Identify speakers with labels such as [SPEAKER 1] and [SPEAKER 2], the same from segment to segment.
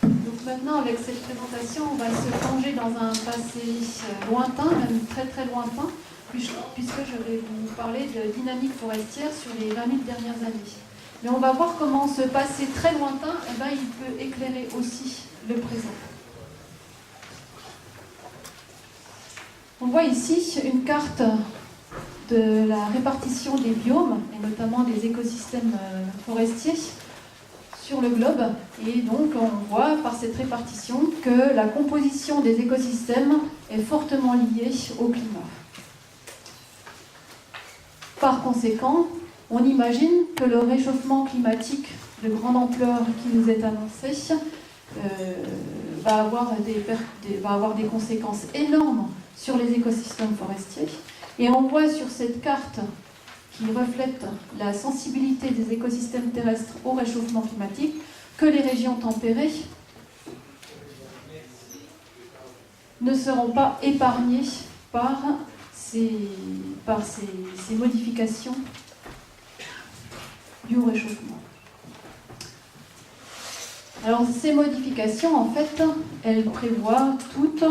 [SPEAKER 1] Donc maintenant, avec cette présentation, on va se plonger dans un passé lointain, même très très lointain, puisque je vais vous parler de dynamique forestière sur les 20 000 dernières années. Mais on va voir comment ce passé très lointain, il peut éclairer aussi le présent. On voit ici une carte de la répartition des biomes, et notamment des écosystèmes forestiers, sur le globe. Et donc on voit par cette répartition que la composition des écosystèmes est fortement liée au climat. Par conséquent, on imagine que le réchauffement climatique de grande ampleur qui nous est annoncé va avoir des conséquences énormes sur les écosystèmes forestiers. Et on voit sur cette carte qui reflète la sensibilité des écosystèmes terrestres au réchauffement climatique que les régions tempérées ne seront pas épargnées par ces modifications du réchauffement. Alors ces modifications, en fait, elles prévoient toutes,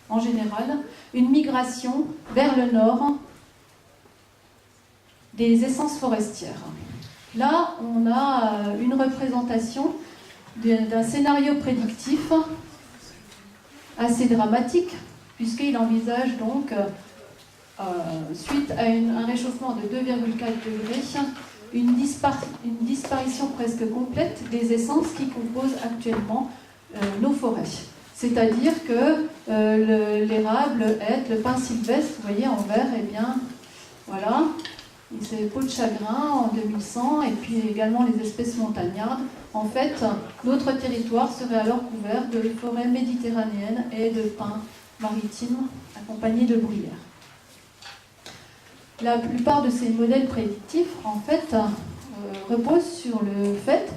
[SPEAKER 1] en général, une migration vers le nord des essences forestières. Là, on a une représentation d'un scénario prédictif assez dramatique, puisqu'il envisage donc, suite à un réchauffement de 2,4 degrés, une disparition presque complète des essences qui composent actuellement nos forêts. C'est-à-dire que l'érable, le hêtre, le pin sylvestre, vous voyez en vert, eh bien, voilà, c'est peau de chagrin en 2100, et puis également les espèces montagnardes. En fait, notre territoire serait alors couvert de forêts méditerranéennes et de pins maritimes accompagnés de bruyères. La plupart de ces modèles prédictifs, en fait, reposent sur le fait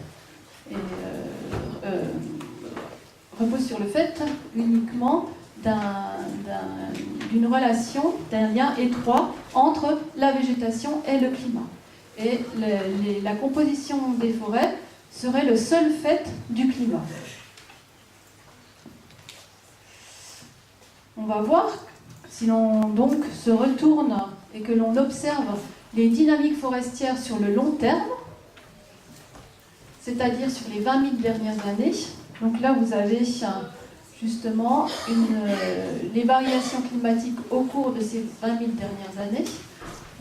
[SPEAKER 1] uniquement d'une relation, d'un lien étroit entre la végétation et le climat. Et la composition des forêts serait le seul fait du climat. On va voir, si l'on donc se retourne et que l'on observe les dynamiques forestières sur le long terme, c'est-à-dire sur les 20 000 dernières années. Donc là, vous avez justement les variations climatiques au cours de ces 20 000 dernières années.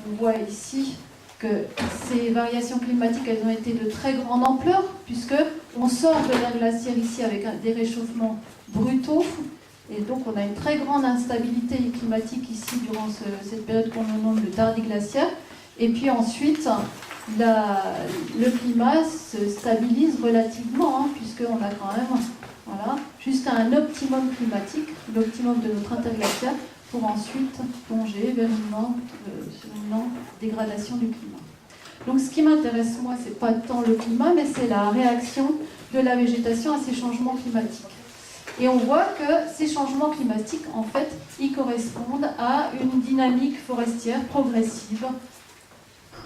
[SPEAKER 1] On voit ici que ces variations climatiques, elles ont été de très grande ampleur, puisqu'on sort de l'ère glaciaire ici avec des réchauffements brutaux. Et donc on a une très grande instabilité climatique ici durant cette période qu'on nomme le tardiglaciaire. Et puis ensuite, le climat se stabilise relativement, puisqu'on a quand même jusqu'à un optimum climatique, l'optimum de notre interglaciaire, pour ensuite plonger vers une lente dégradation du climat. Donc ce qui m'intéresse, moi, c'est pas tant le climat, mais c'est la réaction de la végétation à ces changements climatiques. Et on voit que ces changements climatiques, en fait, ils correspondent à une dynamique forestière progressive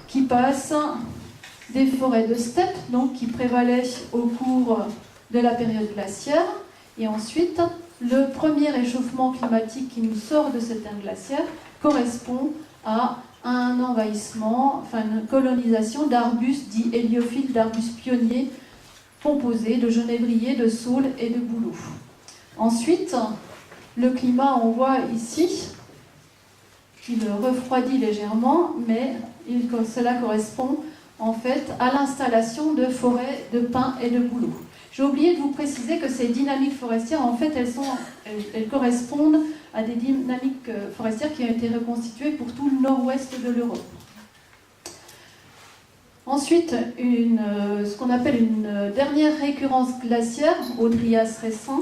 [SPEAKER 1] qui passe des forêts de steppe, donc qui prévalaient au cours de la période glaciaire, et ensuite, le premier réchauffement climatique qui nous sort de cette ère glaciaire correspond à un envahissement, une colonisation d'arbustes dits héliophiles, d'arbustes pionniers, composés de genévriers, de saules et de bouleaux. Ensuite, le climat, on voit ici qu'il refroidit légèrement, mais cela correspond en fait à l'installation de forêts de pins et de bouleaux. J'ai oublié de vous préciser que ces dynamiques forestières, en fait, elles correspondent à des dynamiques forestières qui ont été reconstituées pour tout le nord-ouest de l'Europe. Ensuite, ce qu'on appelle une dernière récurrence glaciaire, au Trias récent,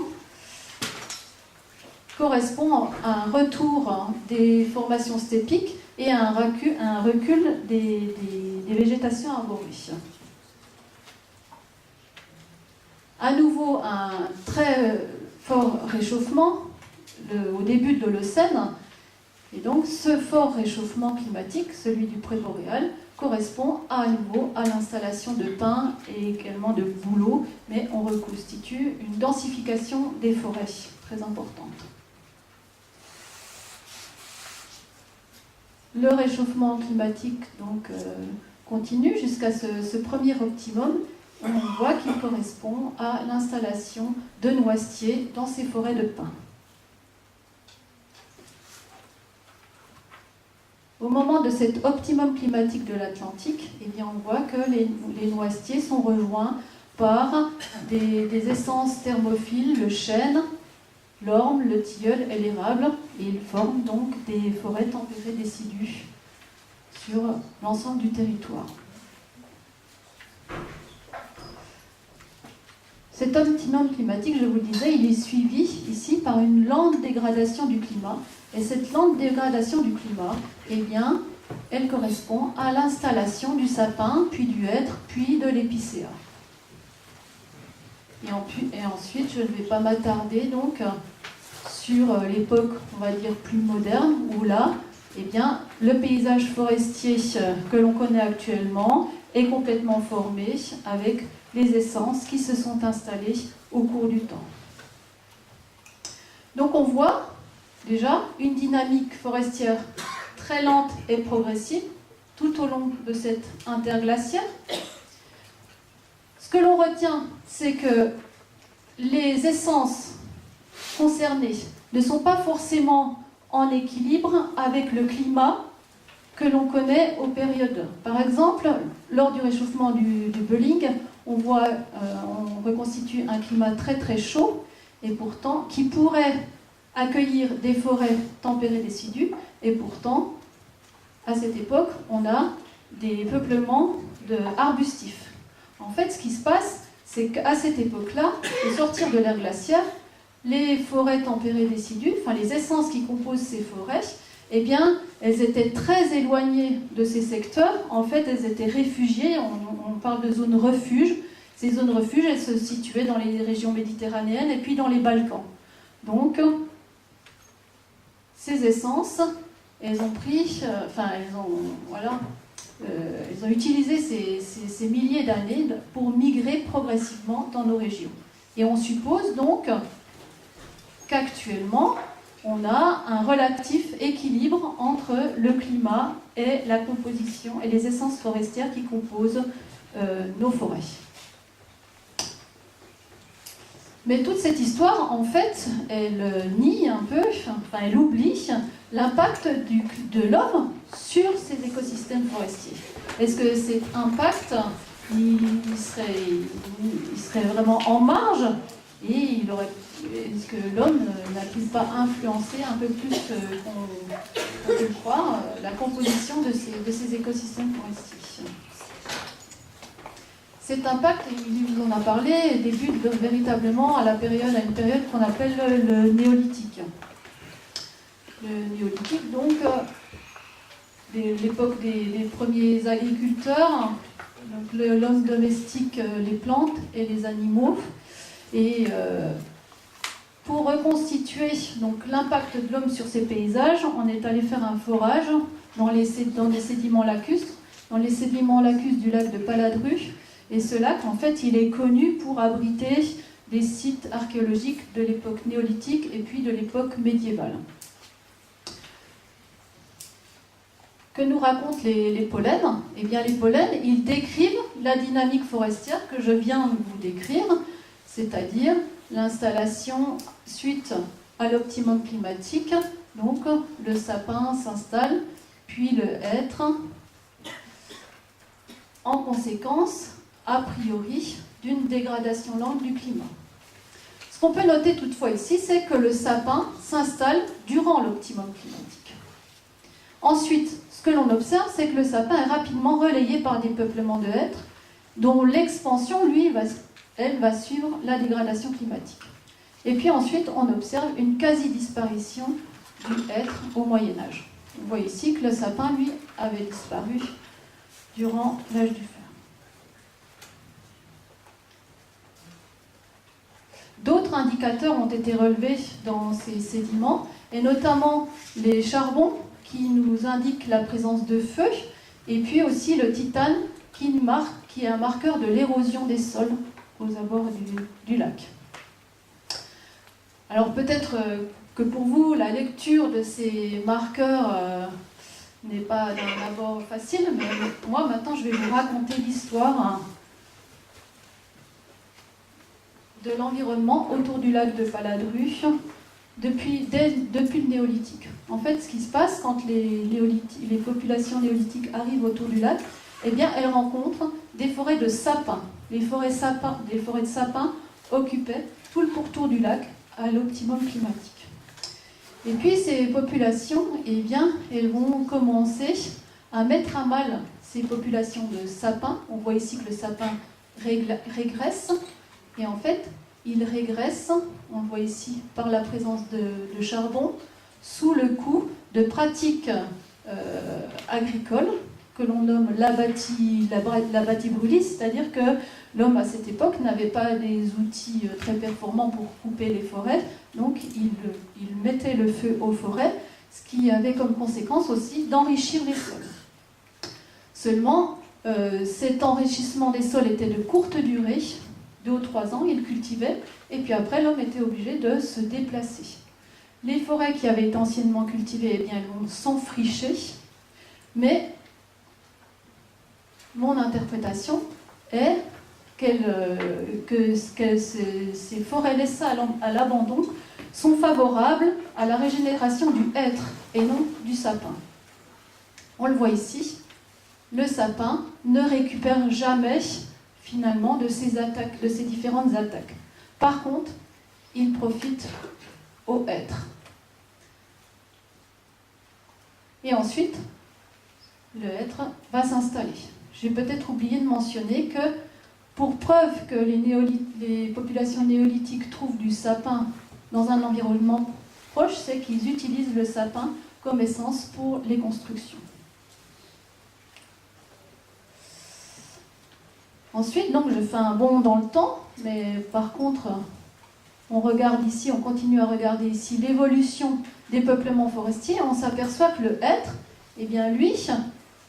[SPEAKER 1] correspond à un retour des formations steppiques et à un recul des végétations arborées. À nouveau, un très fort réchauffement au début de l'Holocène, et donc ce fort réchauffement climatique, celui du préboréal, correspond à nouveau à l'installation de pins et également de bouleaux, mais on reconstitue une densification des forêts très importante. Le réchauffement climatique donc, continue jusqu'à ce premier optimum. On voit qu'il correspond à l'installation de noisetiers dans ces forêts de pins. Au moment de cet optimum climatique de l'Atlantique, eh bien, on voit que les noisetiers sont rejoints par des essences thermophiles, le chêne, l'orme, le tilleul et l'érable, et ils forment donc des forêts tempérées décidues sur l'ensemble du territoire. Cet optimum climatique, je vous le disais, il est suivi ici par une lente dégradation du climat. Et cette lente dégradation du climat, eh bien, elle correspond à l'installation du sapin, puis du hêtre, puis de l'épicéa. Et ensuite, je ne vais pas m'attarder donc sur l'époque, on va dire, plus moderne, où là, eh bien, le paysage forestier que l'on connaît actuellement est complètement formé avec les essences qui se sont installées au cours du temps. Donc on voit déjà une dynamique forestière très lente et progressive tout au long de cette interglaciaire. Ce que l'on retient, c'est que les essences concernées ne sont pas forcément en équilibre avec le climat que l'on connaît aux périodes. Par exemple, lors du réchauffement du Böhling, on reconstitue un climat très très chaud et pourtant qui pourrait accueillir des forêts tempérées décidues, et pourtant, à cette époque, on a des peuplements arbustifs. En fait, ce qui se passe, c'est qu'à cette époque-là, au sortir de l'ère glaciaire, les forêts tempérées décidues, enfin les essences qui composent ces forêts, eh bien, elles étaient très éloignées de ces secteurs. En fait, elles étaient réfugiées, on parle de zones refuges. Ces zones refuges, elles se situaient dans les régions méditerranéennes et puis dans les Balkans. Donc, ces essences, elles ont pris, elles ont utilisé ces milliers d'années pour migrer progressivement dans nos régions. Et on suppose donc qu'actuellement, on a un relatif équilibre entre le climat et la composition et les essences forestières qui composent nos forêts. Mais toute cette histoire, en fait, elle nie un peu, enfin, elle oublie l'impact de l'homme sur ces écosystèmes forestiers. Est-ce que cet impact, il serait vraiment en marge et est-ce que l'homme n'a-t-il pas influencé un peu plus qu'on peut le croire la composition de ces écosystèmes forestiers? Cet impact, il vous en a parlé, débute véritablement à une période qu'on appelle le néolithique. Le néolithique, donc, l'époque des premiers agriculteurs, donc l'homme domestique les plantes et les animaux. Et pour reconstituer donc, l'impact de l'homme sur ces paysages, on est allé faire un forage dans des sédiments lacustres, dans les sédiments lacustres du lac de Paladru. Et ce lac, en fait, il est connu pour abriter des sites archéologiques de l'époque néolithique et puis de l'époque médiévale. Que nous racontent les pollens? Eh bien, les pollens, ils décrivent la dynamique forestière que je viens de vous décrire, c'est-à-dire l'installation suite à l'optimum climatique. Donc, le sapin s'installe, puis le hêtre. En conséquence, a priori, d'une dégradation lente du climat. Ce qu'on peut noter toutefois ici, c'est que le sapin s'installe durant l'optimum climatique. Ensuite, ce que l'on observe, c'est que le sapin est rapidement relayé par des peuplements de hêtres, dont l'expansion, elle va suivre la dégradation climatique. Et puis ensuite, on observe une quasi-disparition du hêtre au Moyen-Âge. On voit ici que le sapin, lui, avait disparu durant l'âge du fer. D'autres indicateurs ont été relevés dans ces sédiments, et notamment les charbons qui nous indiquent la présence de feu, Et puis aussi le titane qui est un marqueur de l'érosion des sols aux abords du lac. Alors peut-être que pour vous, la lecture de ces marqueurs n'est pas d'un abord facile, mais moi maintenant je vais vous raconter l'histoire de l'environnement autour du lac de Paladru depuis le néolithique. En fait, ce qui se passe quand les populations néolithiques arrivent autour du lac, eh bien, elles rencontrent des forêts de sapins. Les forêts de sapins occupaient tout le pourtour du lac à l'optimum climatique. Et puis ces populations, eh bien, elles vont commencer à mettre à mal ces populations de sapins. On voit ici que le sapin régresse. Et en fait, il régresse, on le voit ici, par la présence de charbon, sous le coup de pratiques agricoles que l'on nomme l'abattis-brûlis, c'est-à-dire que l'homme à cette époque n'avait pas des outils très performants pour couper les forêts, donc il mettait le feu aux forêts, ce qui avait comme conséquence aussi d'enrichir les sols. Seulement, cet enrichissement des sols était de courte durée, 2 ou 3 ans, il cultivait, et puis après, l'homme était obligé de se déplacer. Les forêts qui avaient été anciennement cultivées, eh bien, elles vont s'enfricher, mais mon interprétation est que ces forêts laissées à l'abandon sont favorables à la régénération du hêtre et non du sapin. On le voit ici, le sapin ne récupère jamais finalement de ces différentes attaques. Par contre, il profite au hêtre. Et ensuite, le hêtre va s'installer. J'ai peut-être oublié de mentionner que, pour preuve que les populations néolithiques trouvent du sapin dans un environnement proche, c'est qu'ils utilisent le sapin comme essence pour les constructions. Ensuite, donc, je fais un bond dans le temps, mais par contre, on regarde ici, on continue à regarder ici l'évolution des peuplements forestiers, et on s'aperçoit que le hêtre, eh bien lui,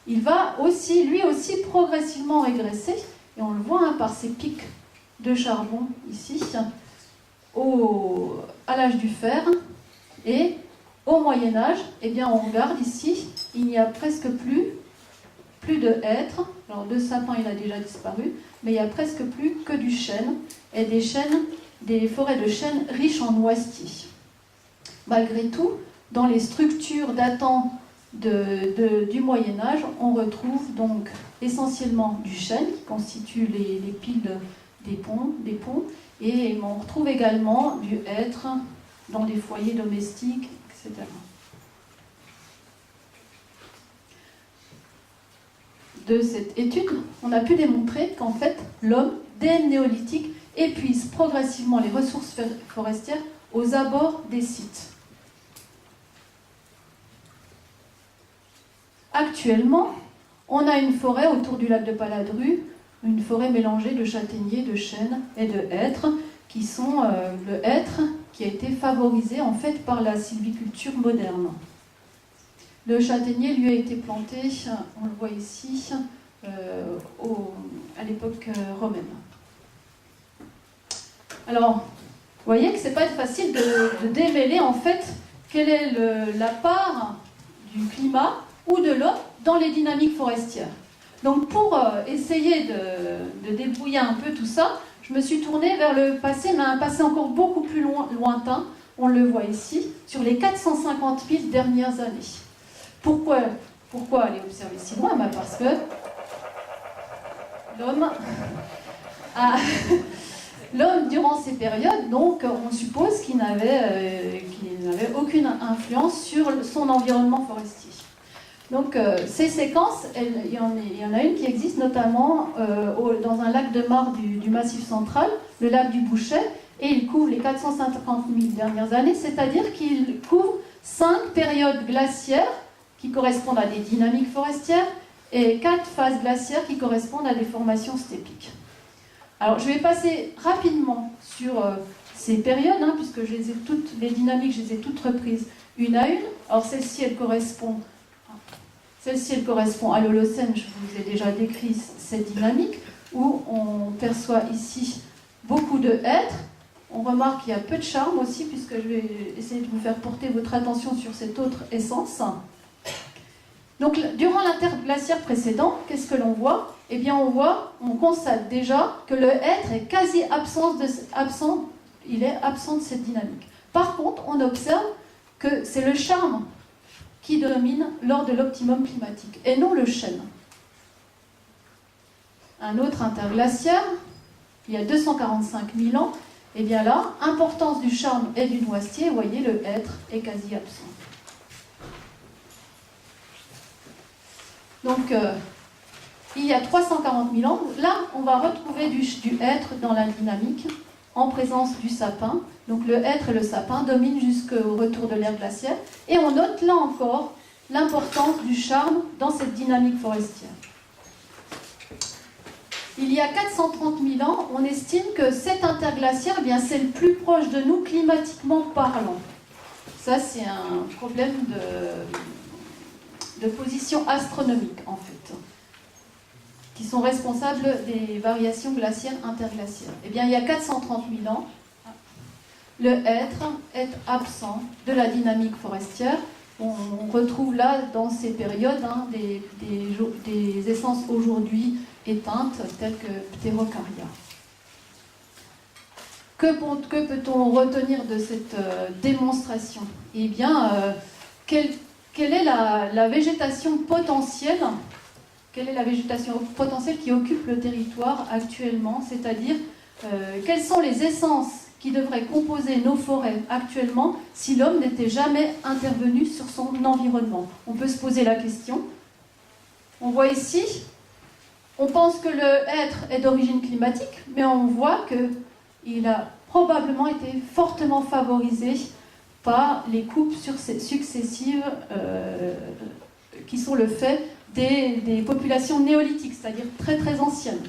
[SPEAKER 1] il va aussi, lui aussi progressivement régresser, et on le voit par ces pics de charbon ici, à l'âge du fer, et au Moyen-Âge, eh bien on regarde ici, il n'y a presque plus de hêtre. Alors de sapin il a déjà disparu, mais il n'y a presque plus que du chêne, et des forêts de chêne riches en noisetiers. Malgré tout, dans les structures datant du Moyen-Âge, on retrouve donc essentiellement du chêne qui constitue les piles des ponts, et on retrouve également du hêtre dans des foyers domestiques, etc. De cette étude, on a pu démontrer qu'en fait, l'homme, dès le néolithique, épuise progressivement les ressources forestières aux abords des sites. Actuellement, on a une forêt autour du lac de Paladru, une forêt mélangée de châtaigniers, de chênes et de hêtres, qui sont le hêtre qui a été favorisé en fait par la sylviculture moderne. Le châtaignier, lui, a été planté, on le voit ici, à l'époque romaine. Alors, vous voyez que ce n'est pas facile de démêler en fait quelle est la part du climat ou de l'eau dans les dynamiques forestières. Donc pour essayer de débrouiller un peu tout ça, je me suis tournée vers le passé, mais un passé encore beaucoup plus lointain, on le voit ici, sur les 450 000 dernières années. Pourquoi aller observer si loin? Parce que l'homme, durant ces périodes, donc, on suppose qu'il n'avait aucune influence sur son environnement forestier. Donc, ces séquences, il y en a une qui existe notamment dans un lac de marre du Massif central, le lac du Bouchet, et il couvre les 450 000 dernières années, c'est-à-dire qu'il couvre 5 périodes glaciaires qui correspondent à des dynamiques forestières et 4 phases glaciaires qui correspondent à des formations steppiques. Alors, je vais passer rapidement sur ces périodes, puisque les dynamiques, je les ai toutes reprises une à une. Alors, celle-ci, elle correspond... Celle-ci, elle correspond à l'Holocène, je vous ai déjà décrit cette dynamique, où on perçoit ici beaucoup de hêtres. On remarque qu'il y a peu de charme aussi, puisque je vais essayer de vous faire porter votre attention sur cette autre essence. Donc, durant l'interglaciaire précédent, qu'est-ce que l'on voit? Eh bien, on constate déjà que le hêtre est quasi absent de cette dynamique. Par contre, on observe que c'est le charme qui domine lors de l'optimum climatique, et non le chêne. Un autre interglaciaire, il y a 245 000 ans, et bien là, importance du charme et du noisetier, vous voyez, le hêtre est quasi absent. Donc, il y a 340 000 ans, là, on va retrouver du hêtre dans la dynamique, en présence du sapin. Donc le hêtre et le sapin dominent jusqu'au retour de l'ère glaciaire. Et on note là encore l'importance du charme dans cette dynamique forestière. Il y a 430 000 ans, on estime que cet interglaciaire, eh bien, c'est le plus proche de nous climatiquement parlant. Ça, c'est un problème de position astronomique, en fait, qui sont responsables des variations glaciaires interglaciaires. Eh bien, il y a 430 000 ans, le hêtre est absent de la dynamique forestière. On retrouve là, dans ces périodes, des essences aujourd'hui éteintes, telles que Pterocarya. Que peut-on retenir de cette démonstration? Eh bien, quelle est la végétation potentielle? Quelle est la végétation potentielle qui occupe le territoire actuellement? C'est-à-dire, quelles sont les essences qui devraient composer nos forêts actuellement si l'homme n'était jamais intervenu sur son environnement? On peut se poser la question. On voit ici, on pense que le hêtre est d'origine climatique, mais on voit qu'il a probablement été fortement favorisé par les coupes successives qui sont le fait des populations néolithiques, c'est-à-dire très très anciennes.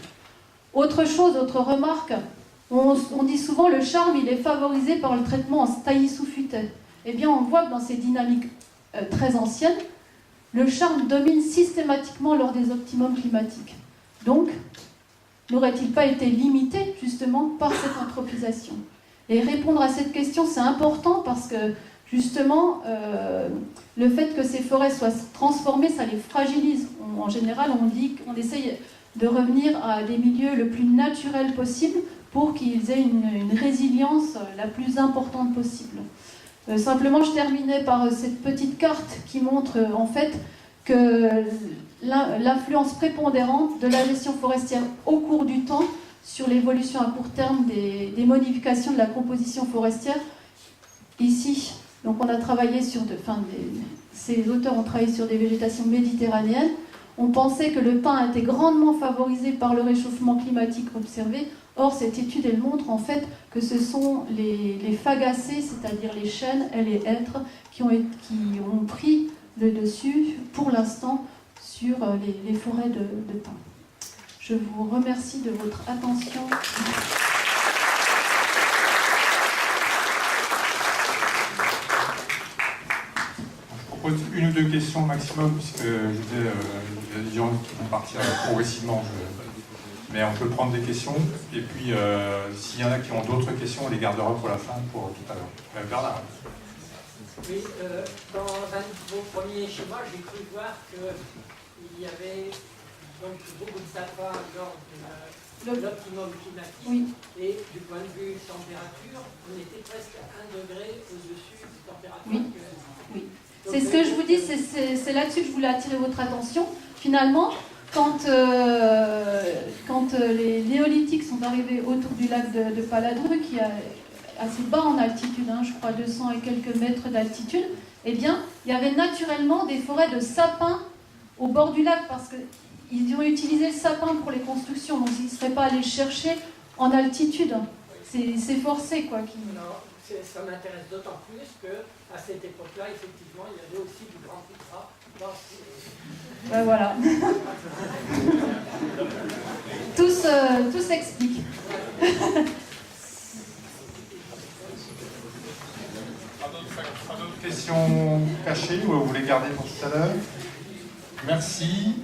[SPEAKER 1] Autre chose, autre remarque, on dit souvent le charme il est favorisé par le traitement en taillis sous futaie. Eh bien on voit que dans ces dynamiques très anciennes, le charme domine systématiquement lors des optimums climatiques. Donc, n'aurait-il pas été limité justement par cette anthropisation? Et répondre à cette question, c'est important parce que justement, le fait que ces forêts soient transformées, ça les fragilise. En général, on essaye de revenir à des milieux le plus naturels possible pour qu'ils aient une résilience la plus importante possible. Simplement, je terminais par cette petite carte qui montre en fait que l'influence prépondérante de la gestion forestière au cours du temps sur l'évolution à court terme des modifications de la composition forestière. Ici, donc on a travaillé sur ces auteurs ont travaillé sur des végétations méditerranéennes. On pensait que le pin était grandement favorisé par le réchauffement climatique observé. Or, cette étude, elle montre en fait que ce sont les fagacées, c'est-à-dire les chênes et les hêtres, qui ont pris le dessus, pour l'instant, sur les forêts de pin. Je vous remercie de votre attention.
[SPEAKER 2] Je propose une ou deux questions maximum, puisque je disais, il y a des gens qui vont partir progressivement, mais on peut prendre des questions, et puis s'il y en a qui ont d'autres questions, on les gardera pour la fin, pour tout à l'heure. Bernard.
[SPEAKER 3] Oui, dans un de vos premiers schémas, j'ai cru voir qu'il y avait donc beaucoup de sapins lors de l'optimum climatique,
[SPEAKER 1] oui.
[SPEAKER 3] Et du point de vue température, on était presque à 1 degré au-dessus des températures
[SPEAKER 1] oui.
[SPEAKER 3] actuelles.
[SPEAKER 1] Oui. C'est ce que je vous dis, c'est là-dessus que je voulais attirer votre attention. Finalement, quand les néolithiques sont arrivés autour du lac de Paladru, qui est assez bas en altitude, je crois 200 et quelques mètres d'altitude, eh bien, il y avait naturellement des forêts de sapins au bord du lac, parce qu'ils ont utilisé le sapin pour les constructions, donc ils ne seraient pas allés chercher en altitude. C'est forcé, quoi.
[SPEAKER 3] Alors, ça m'intéresse d'autant plus qu'à cette époque-là, effectivement, il y avait aussi du grand Pitra dans ces...
[SPEAKER 1] Ben voilà. Tout s'explique.
[SPEAKER 2] Pas d'autres questions cachées ou vous les gardez pour tout à l'heure? Merci.